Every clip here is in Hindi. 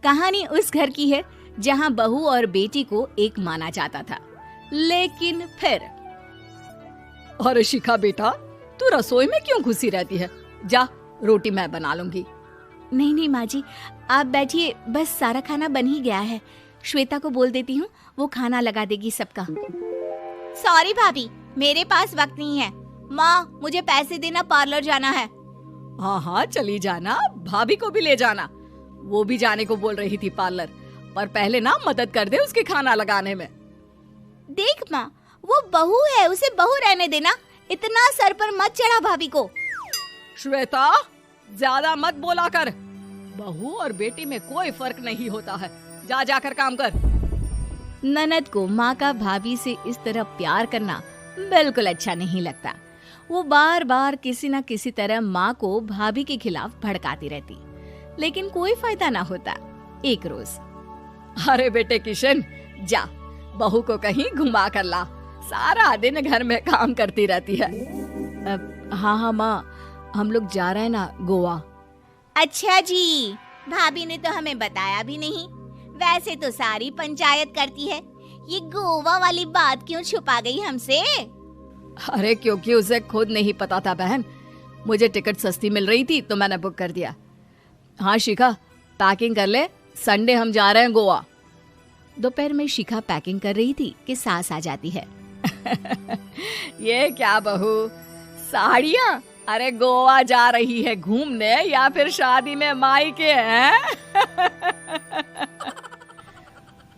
कहानी उस घर की है जहां बहू और बेटी को एक माना जाता था, लेकिन फिर। अरे शिखा बेटा, तू रसोई में क्यों घुसी रहती है? जा, रोटी मैं बना लूंगी। नहीं नहीं माँ जी, आप बैठिए, बस सारा खाना बन ही गया है। श्वेता को बोल देती हूँ, वो खाना लगा देगी सबका। सॉरी भाभी, मेरे पास वक्त नहीं है। माँ, मुझे पैसे देना, पार्लर जाना है। हाँ हाँ चली जाना, भाभी को भी ले जाना। वो भी जाने को बोल रही थी पार्लर, पर पहले ना मदद कर दे उसके खाना लगाने में। देख माँ, वो बहू है, उसे बहू रहने देना, इतना सर पर मत चढ़ा भाभी को। श्वेता, ज्यादा मत बोला कर। बहू और बेटी में कोई फर्क नहीं होता है। जा जाकर काम कर। ननद को माँ का भाभी से इस तरह प्यार करना बिल्कुल अच्छा नहीं लगता। वो बार बार किसी न किसी तरह माँ को भाभी के खिलाफ भड़काती रहती, लेकिन कोई फायदा ना होता। एक रोज, अरे बेटे किशन, जा बहू को कहीं घुमा कर ला, सारा दिन घर में काम करती रहती है। हाँ हाँ माँ, हम लोग जा रहे हैं ना गोवा। अच्छा जी, भाभी ने तो हमें बताया भी नहीं। वैसे तो सारी पंचायत करती है, ये गोवा वाली बात क्यों छुपा गई हमसे? अरे क्योंकि उसे खुद नहीं पता था बहन। मुझे टिकट सस्ती मिल रही थी तो मैंने बुक कर दिया। हाँ शिखा, पैकिंग कर ले, संडे हम जा रहे हैं गोवा। दोपहर में शिखा पैकिंग कर रही थी कि सास आ जाती है। ये क्या बहू, साड़ियाँ? अरे गोवा जा रही है घूमने या फिर शादी में मायके हैं?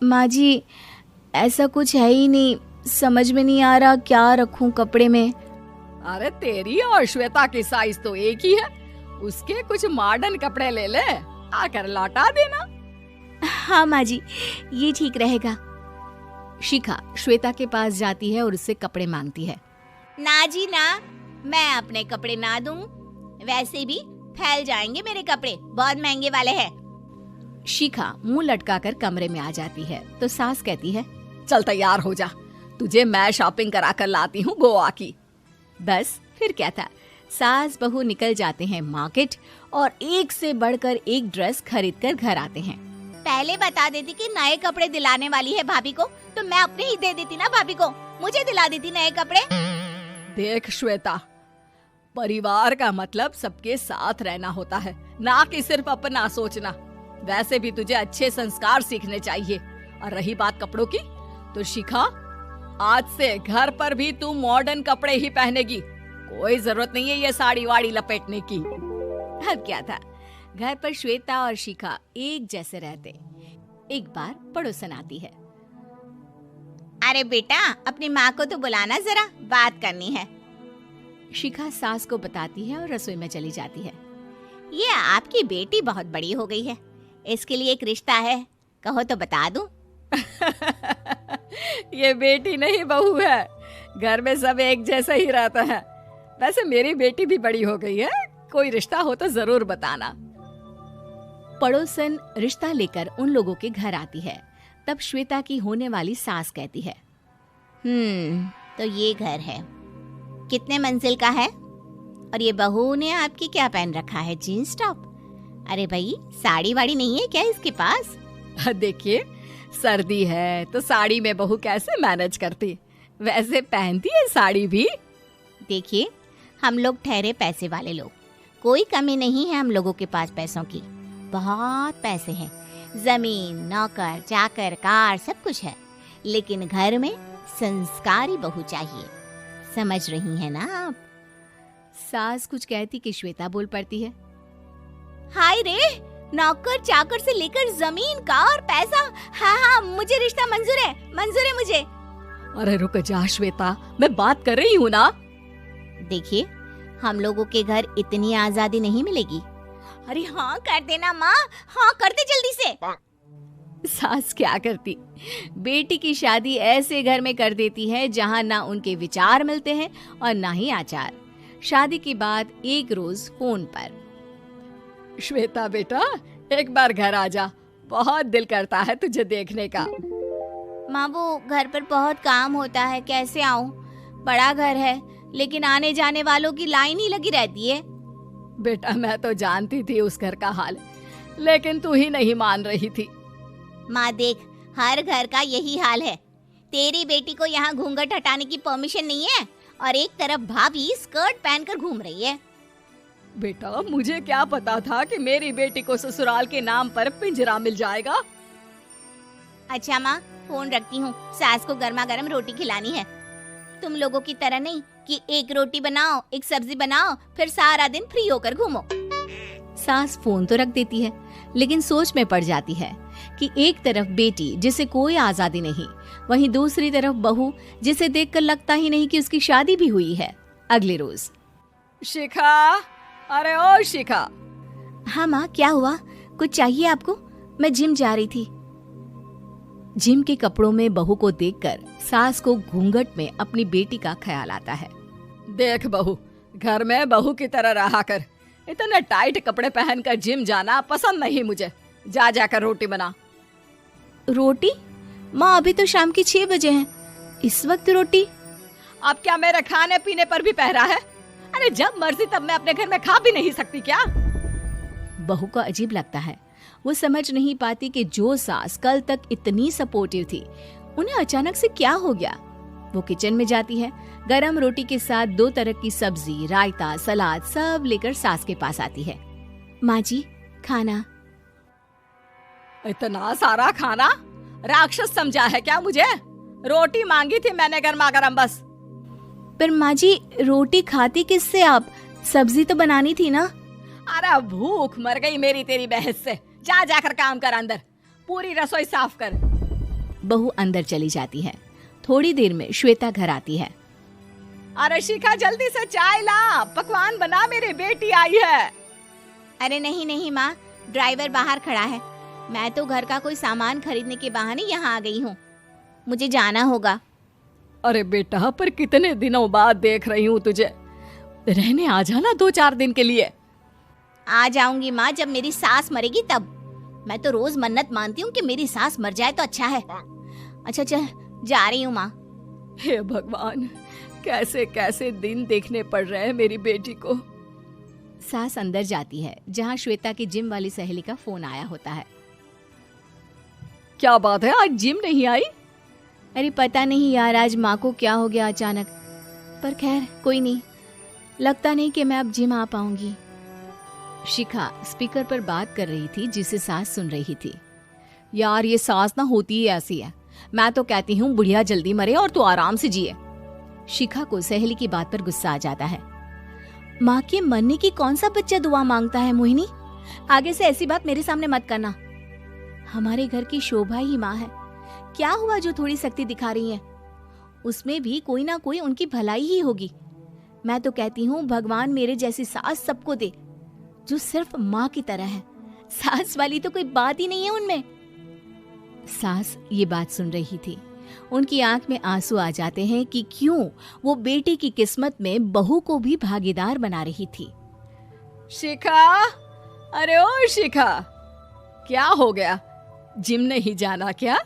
माँ जी, ऐसा कुछ है ही नहीं, समझ में नहीं आ रहा क्या रखूं कपड़े में। अरे तेरी और श्वेता की साइज तो एक ही है, उसके कुछ मॉडर्न कपड़े ले ले, आकर लौटा देना। हाँ माँ जी, ये ठीक रहेगा। शिखा श्वेता के पास जाती है और उससे कपड़े मांगती है। ना जी ना, मैं अपने कपड़े ना दूं, वैसे भी फैल जाएंगे मेरे कपड़े, बहुत महंगे वाले हैं। शिखा मुंह लटकाकर कमरे में आ जाती है तो सास कहती है, चल तैयार हो जा, तुझे मैं शॉपिंग करा कर लाती हूँ गोवा की। बस फिर क्या था, सास बहू निकल जाते हैं मार्केट और एक से बढ़कर एक ड्रेस खरीद कर घर आते हैं। पहले बता देती कि नए कपड़े दिलाने वाली है भाभी को, तो मैं अपने ही दे देती ना भाभी को, मुझे दिला देती नए कपड़े। देख श्वेता, परिवार का मतलब सबके साथ रहना होता है, ना कि सिर्फ अपना सोचना। वैसे भी तुझे अच्छे संस्कार सीखने चाहिए। और रही बात कपड़ों की, तो शिखा, आज से घर पर भी तू मॉडर्न कपड़े ही पहनेगी। कोई जरूरत नहीं है ये साड़ी वाड़ी लपेटने की। अब क्या था, घर पर श्वेता और शिखा एक जैसे रहते। एक बार पड़ोसन आती है। अरे बेटा, अपनी माँ को तो बुलाना जरा, बात करनी है। शिखा सास को बताती है और रसोई में चली जाती है। ये आपकी बेटी बहुत बड़ी हो गई है, इसके लिए एक रिश्ता है, कहो तो बता दूं। ये बेटी नहीं बहू है, घर में सब एक जैसा ही रहता है। वैसे मेरी बेटी भी बड़ी हो गई है, कोई रिश्ता हो तो जरूर बताना। पड़ोसन रिश्ता लेकर उन लोगों के घर आती है। तब श्वेता की होने वाली सास कहती है, तो ये घर है, कितने मंजिल का है? और ये बहू ने आपकी क्या पहन रखा है, जीन्स टॉप? अरे भाई, साड़ी वाड़ी नहीं है क्या इसके पास? देखिए, सर्दी है तो साड़ी में बहू कैसे मैनेज करती, वैसे पहनती है साड़ी भी। देखिए, हम लोग ठहरे पैसे वाले लोग, कोई कमी नहीं है हम लोगों के पास पैसों की, बहुत पैसे हैं, जमीन, नौकर चाकर, कार, सब कुछ है, लेकिन घर में संस्कारी बहू चाहिए। समझ रही हैं ना आप? सास कुछ कहती कि श्वेता बोल पड़ती है, हाय रे, नौकर चाकर से लेकर जमीन, कार, पैसा, हाँ, मुझे रिश्ता मंजूर है मुझे। अरे रुक जा श्वेता, मैं बात कर रही हूँ ना। देखिए, हम लोगों के घर इतनी आजादी नहीं मिलेगी। अरे हाँ कर देना माँ, हाँ कर दे जल्दी से। सास क्या करती, बेटी की शादी ऐसे घर में कर देती है जहाँ ना उनके विचार मिलते हैं और ना ही आचार। शादी के बाद एक रोज फोन पर, श्वेता बेटा, एक बार घर आ जा, बहुत दिल करता है तुझे देखने का। माँ, वो घर पर बहुत काम होता है, कैसे आऊँ? बड़ा घर है, लेकिन आने जाने वालों की लाइन ही लगी रहती है। बेटा, मैं तो जानती थी उस घर का हाल, लेकिन तू ही नहीं मान रही थी। माँ देख, हर घर का यही हाल है। तेरी बेटी को यहाँ घूंघट हटाने की परमिशन नहीं है और एक तरफ भाभी स्कर्ट पहनकर घूम रही है। बेटा, मुझे क्या पता था कि मेरी बेटी को ससुराल के नाम पर पिंजरा मिल जाएगा। अच्छा माँ, फोन रखती हूँ, सास को गर्मा गर्म रोटी खिलानी है। तुम लोगों की तरह नहीं कि एक रोटी बनाओ, एक सब्जी बनाओ, फिर सारा दिन फ्री होकर घूमो। सास फोन तो रख देती है, लेकिन सोच में पड़ जाती है कि एक तरफ बेटी जिसे कोई आजादी नहीं, वहीं दूसरी तरफ बहू जिसे देखकर लगता ही नहीं कि उसकी शादी भी हुई है। अगले रोज। शिखा, अरे ओ शिखा। हाँ माँ, क्या हुआ? कुछ चाहिए आपको? मैं जिम जा रही थी। जिम के कपड़ों में बहू को देखकर सास को घूंघट में अपनी बेटी का ख्याल आता है। देख बहू, घर में बहू की तरह रहा कर। इतने टाइट कपड़े पहनकर जिम जाना पसंद नहीं मुझे। जा जाकर रोटी बना। रोटी? माँ, अभी तो शाम के 6 बजे हैं, इस वक्त रोटी? अब क्या मेरे खाने पीने पर भी पहरा है? अरे जब मर्जी तब मैं अपने घर में खा भी नहीं सकती क्या? बहू को अजीब लगता है। वो समझ नहीं पाती कि जो सास कल तक इतनी सपोर्टिव थी, उन्हें अचानक से क्या हो गया। वो किचन में जाती है, गरम रोटी के साथ 2 तरह की सब्जी, रायता, सलाद सब लेकर सास के पास आती है। माँ जी, खाना। इतना सारा खाना? राक्षस समझा है क्या मुझे? रोटी मांगी थी मैंने गर्मा गर्म बस। पर माँ जी, रोटी खाती किससे आप? सब्जी तो बनानी थी ना। अरे भूख मर गई मेरी तेरी बहस से। जा जाकर काम कर, अंदर पूरी रसोई साफ कर। बहू अंदर चली जाती है। थोड़ी देर में श्वेता घर आती है। अरे शिखा, जल्दी से चाय ला, पकवान बना, मेरी बेटी आई है। अरे नहीं नहीं माँ, ड्राइवर बाहर खड़ा है। मैं तो घर का कोई सामान खरीदने के बहाने यहाँ आ गई हूँ, मुझे जाना होगा। अरे बेटा, पर कितने दिनों बाद देख रही हूँ तुझे। रहने आ जाना 2-4 दिन के लिए। आ जाऊंगी माँ, जब मेरी सास मरेगी तब। मैं तो रोज मन्नत मानती हूँ कि मेरी सास मर जाए तो अच्छा है। अच्छा चल, जा रही हूँ माँ। हे भगवान, कैसे कैसे दिन देखने पड़ रहे हैं मेरी बेटी को। सास अंदर जाती है, जहाँ श्वेता की जिम वाली सहेली का फोन आया होता है। क्या बात है, आज जिम नहीं आई? अरे पता नहीं यार, आज माँ को क्या हो गया अचानक। पर खैर कोई नहीं, लगता नहीं कि मैं अब जिम आ पाऊंगी। शिखा स्पीकर पर बात कर रही थी, जिसे सास सुन रही थी। यार, ये सास ना होती ही ऐसी है। मैं तो कहती हूँ बुढ़िया जल्दी मरे और तू आराम से जिए। शिखा को सहेली की बात पर गुस्सा आ जाता है। माँ के मरने की कौन सा बच्चा दुआ मांगता है मोहिनी? आगे से ऐसी बात मेरे सामने मत करना। हमारे घर की शोभा ही माँ है। क्या हुआ जो थोड़ी सख्ती दिखा रही है? उसमें भी कोई ना कोई उनकी भलाई ही होगी। मैं तो कहती हूँ भगवान मेरे जैसी सास सबको दे, जो सिर्फ माँ की तरह है। सास वाली तो कोई बात ही नहीं है उनमें। सास ये बात सुन रही थी। उनकी आंख में आंसू आ जाते हैं कि क्यों वो बेटी की किस्मत में बहू को भी भागीदार बना रही थी। शिखा, अरे ओ शिखा, क्या हो गया? जिम नहीं जाना क्या?